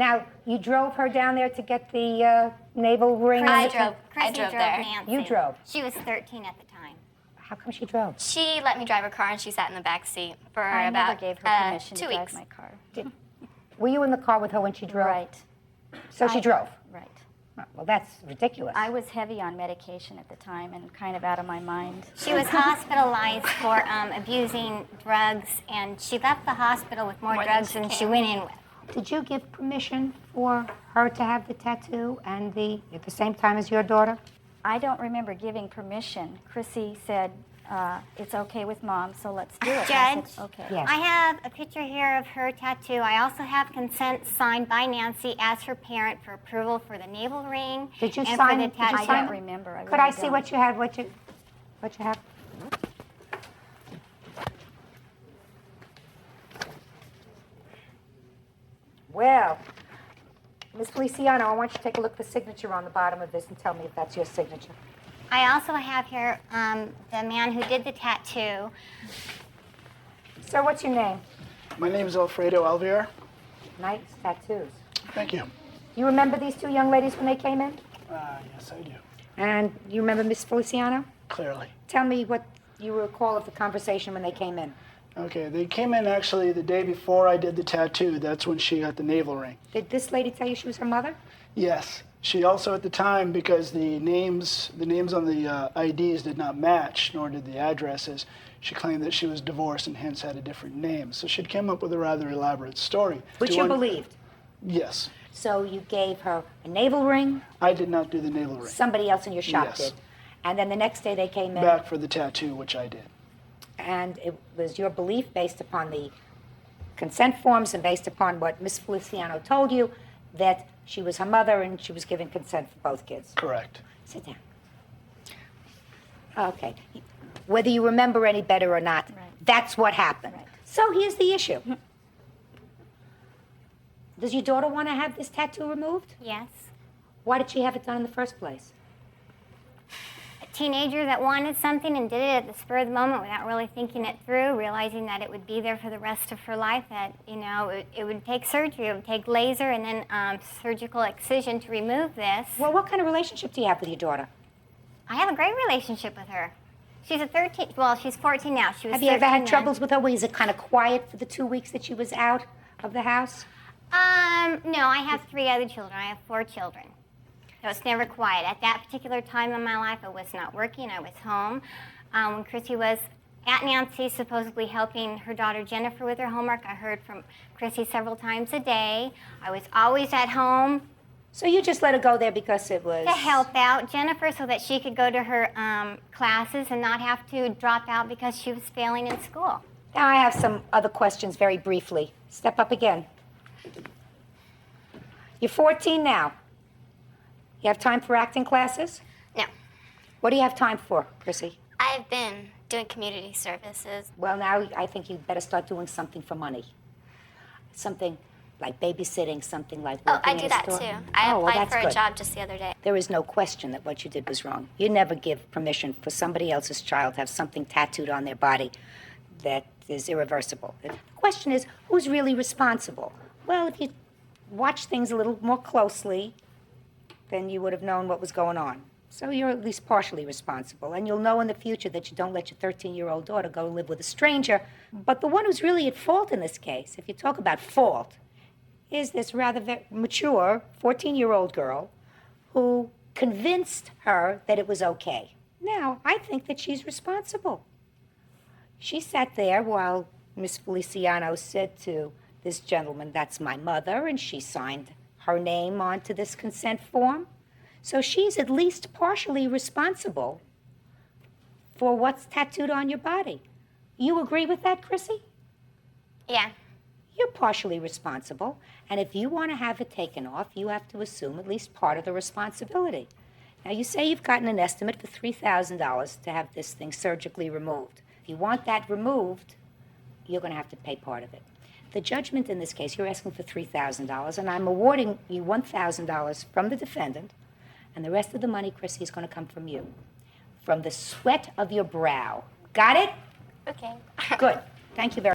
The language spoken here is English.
Now, you drove her down there to get the navel ring? I drove there. Nancy. You drove? She was 13 at the time. How come she drove? She let me drive her car, and she sat in the back seat for I about never gave her permission 2 to drive weeks. my car. Were you in the car with her when she drove? Right. So she drove? Right. Oh, well, that's ridiculous. I was heavy on medication at the time and kind of out of my mind. She was hospitalized for abusing drugs, and she left the hospital with more drugs than she went in with. Did you give permission for her to have the tattoo and at the same time as your daughter? I don't remember giving permission. Chrissy said, it's okay with Mom, so let's do it. Judge, I said, okay. Yes. I have a picture here of her tattoo. I also have consent signed by Nancy as her parent for approval for the navel ring. Did you and sign for it? the Did you tattoo. I sign don't it? remember. I Could really I see don't. what you have? What you have? Well, Miss Feliciano, I want you to take a look at the signature on the bottom of this and tell me if that's your signature. I also have here the man who did the tattoo. Sir, what's your name? My name is Alfredo Alvear. Nice tattoos. Thank you. You remember these two young ladies when they came in? Yes, I do. And you remember Miss Feliciano? Clearly. Tell me what you recall of the conversation when they came in. Okay, they came in actually the day before I did the tattoo. That's when she got the navel ring. Did this lady tell you she was her mother? Yes. She also at the time, because the names on the IDs did not match, nor did the addresses, she claimed that she was divorced and hence had a different name. So she'd come up with a rather elaborate story. Which you believed? Yes. So you gave her a navel ring? I did not do the navel ring. Somebody else in your shop Yes. did. And then the next day they came in. Back for the tattoo, which I did. And it was your belief based upon the consent forms and based upon what Miss Feliciano told you that she was her mother and she was giving consent for both kids. Correct. Sit down. Okay. Whether you remember any better or not, that's what happened. Right. So here's the issue. Does your daughter want to have this tattoo removed? Yes. Why did she have it done in the first place? A teenager that wanted something and did it at the spur of the moment without really thinking it through, realizing that it would be there for the rest of her life, that, you know, it would take surgery, it would take laser and then surgical excision to remove this. Well, what kind of relationship do you have with your daughter? I have a great relationship with her. She's she's 14 now. She was Have you ever 13 had then. troubles with her? Was it kind of quiet for the 2 weeks that she was out of the house? No, I have 3 other children. I have 4 children. So it's never quiet. At that particular time in my life, I was not working. I was home. When Chrissy was at Nancy, supposedly helping her daughter Jennifer with her homework, I heard from Chrissy several times a day. I was always at home So you just let her go there because it was... to help out Jennifer so that she could go to her classes and not have to drop out because she was failing in school. Now I have some other questions very briefly. Step up again. You're 14 now. You have time for acting classes? No. What do you have time for, Chrissy? I've been doing community services. Well, now I think you better start doing something for money. Something like babysitting, something like Oh, working I in do a that store. too. I Oh, well, applied that's for a good. job just the other day. There is no question that what you did was wrong. You never give permission for somebody else's child to have something tattooed on their body that is irreversible. The question is, who's really responsible? Well, if you watch things a little more closely, then you would have known what was going on. So you're at least partially responsible, and you'll know in the future that you don't let your 13-year-old daughter go live with a stranger. But the one who's really at fault in this case, if you talk about fault, is this rather mature 14-year-old girl who convinced her that it was okay. Now, I think that she's responsible. She sat there while Miss Feliciano said to this gentleman, "That's my mother," and she signed her name onto this consent form. So she's at least partially responsible for what's tattooed on your body. You agree with that, Chrissy? Yeah. You're partially responsible, and if you want to have it taken off, you have to assume at least part of the responsibility. Now, you say you've gotten an estimate for $3,000 to have this thing surgically removed. If you want that removed, you're going to have to pay part of it. The judgment in this case, you're asking for $3,000, and I'm awarding you $1,000 from the defendant, and the rest of the money, Chrissy, is going to come from you, from the sweat of your brow. Got it? Okay. Good. Thank you very much.